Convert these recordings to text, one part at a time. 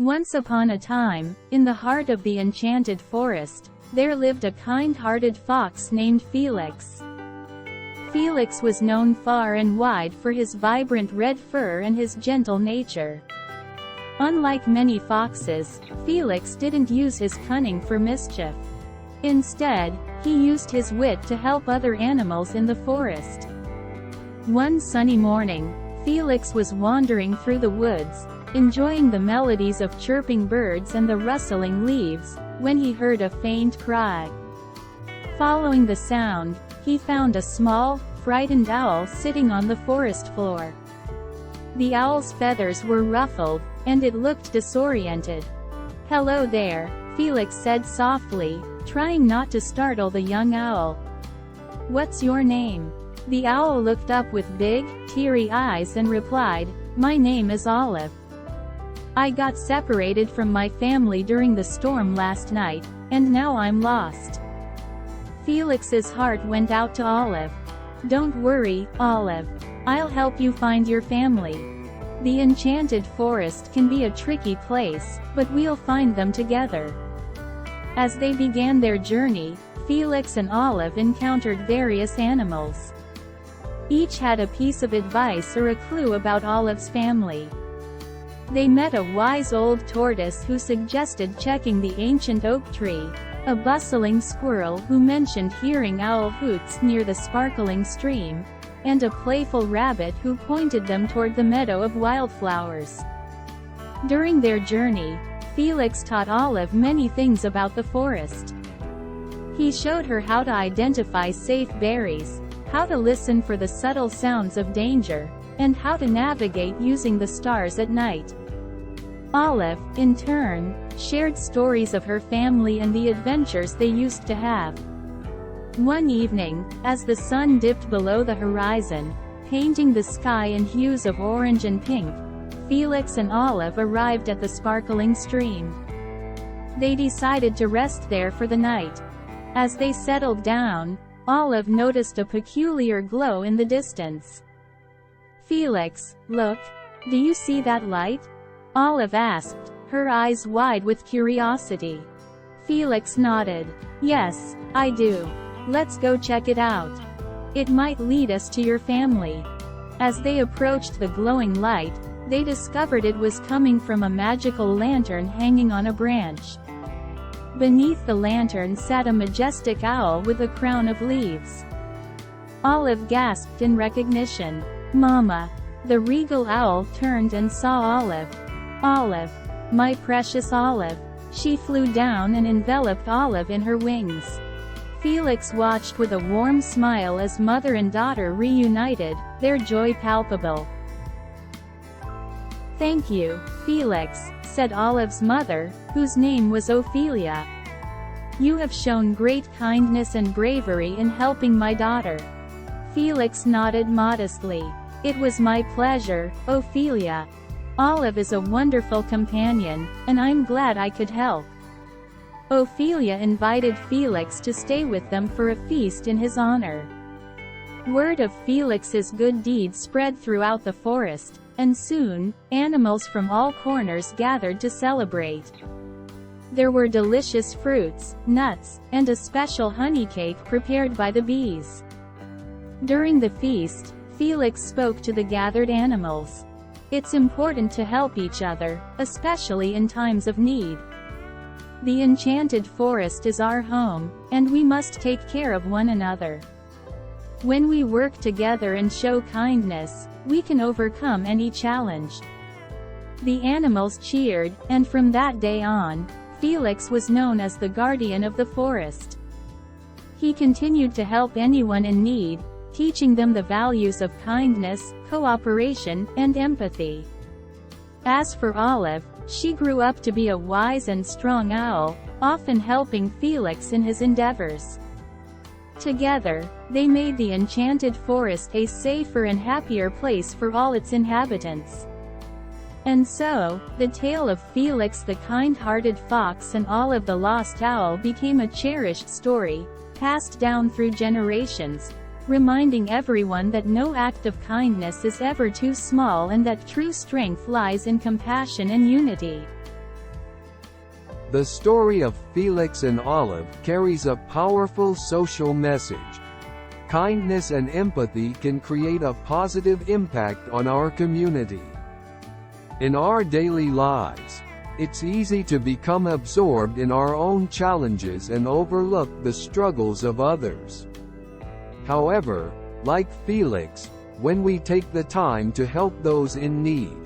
Once upon a time, in the heart of the Enchanted Forest, there lived a kind-hearted fox named Felix. Felix was known far and wide for his vibrant red fur and his gentle nature. Unlike many foxes, Felix didn't use his cunning for mischief. Instead, he used his wit to help other animals in the forest. One sunny morning, Felix was wandering through the woods, enjoying the melodies of chirping birds and the rustling leaves, when he heard a faint cry. Following the sound, he found a small, frightened owl sitting on the forest floor. The owl's feathers were ruffled, and it looked disoriented. "Hello there," Felix said softly, trying not to startle the young owl. "What's your name?" The owl looked up with big, teary eyes and replied, "My name is Olive. I got separated from my family during the storm last night, and now I'm lost." Felix's heart went out to Olive. "Don't worry, Olive. I'll help you find your family. The Enchanted Forest can be a tricky place, but we'll find them together." As they began their journey, Felix and Olive encountered various animals. Each had a piece of advice or a clue about Olive's family. They met a wise old tortoise who suggested checking the ancient oak tree, a bustling squirrel who mentioned hearing owl hoots near the sparkling stream, and a playful rabbit who pointed them toward the meadow of wildflowers. During their journey, Felix taught Olive many things about the forest. He showed her how to identify safe berries, how to listen for the subtle sounds of danger, and how to navigate using the stars at night. Olive, in turn, shared stories of her family and the adventures they used to have. One evening, as the sun dipped below the horizon, painting the sky in hues of orange and pink, Felix and Olive arrived at the sparkling stream. They decided to rest there for the night. As they settled down, Olive noticed a peculiar glow in the distance. "Felix, look. Do you see that light?" Olive asked, her eyes wide with curiosity. Felix nodded. "Yes, I do. Let's go check it out. It might lead us to your family." As they approached the glowing light, they discovered it was coming from a magical lantern hanging on a branch. Beneath the lantern sat a majestic owl with a crown of leaves. Olive gasped in recognition. "Mama!" The regal owl turned and saw Olive. "Olive! My precious Olive!" She flew down and enveloped Olive in her wings. Felix watched with a warm smile as mother and daughter reunited, their joy palpable. "Thank you, Felix," said Olive's mother, whose name was Ophelia. "You have shown great kindness and bravery in helping my daughter." Felix nodded modestly. "It was my pleasure, Ophelia. Olive is a wonderful companion, and I'm glad I could help." Ophelia invited Felix to stay with them for a feast in his honor. Word of Felix's good deeds spread throughout the forest, and soon, animals from all corners gathered to celebrate. There were delicious fruits, nuts, and a special honey cake prepared by the bees. During the feast, Felix spoke to the gathered animals. "It's important to help each other, especially in times of need. The Enchanted Forest is our home, and we must take care of one another. When we work together and show kindness, we can overcome any challenge." The animals cheered, and from that day on, Felix was known as the guardian of the forest. He continued to help anyone in need, teaching them the values of kindness, cooperation, and empathy. As for Olive, she grew up to be a wise and strong owl, often helping Felix in his endeavors. Together, they made the Enchanted Forest a safer and happier place for all its inhabitants. And so, the tale of Felix the kind-hearted fox and Olive the lost owl became a cherished story, passed down through generations, reminding everyone that no act of kindness is ever too small and that true strength lies in compassion and unity. The story of Felix and Olive carries a powerful social message. Kindness and empathy can create a positive impact on our community. In our daily lives, it's easy to become absorbed in our own challenges and overlook the struggles of others. However, like Felix, when we take the time to help those in need,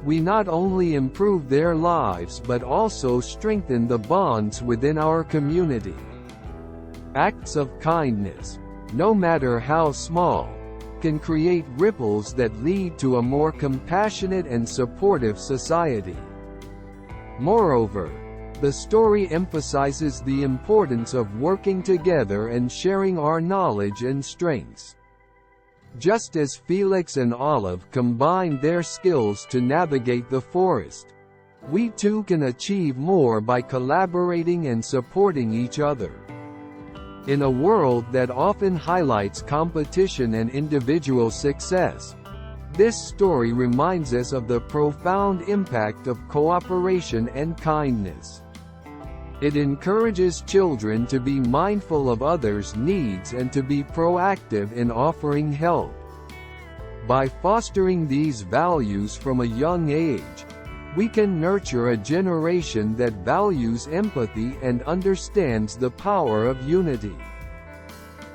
we not only improve their lives but also strengthen the bonds within our community. Acts of kindness, no matter how small, can create ripples that lead to a more compassionate and supportive society. Moreover, the story emphasizes the importance of working together and sharing our knowledge and strengths. Just as Felix and Olive combined their skills to navigate the forest, we too can achieve more by collaborating and supporting each other. In a world that often highlights competition and individual success, this story reminds us of the profound impact of cooperation and kindness. It encourages children to be mindful of others' needs and to be proactive in offering help. By fostering these values from a young age, we can nurture a generation that values empathy and understands the power of unity.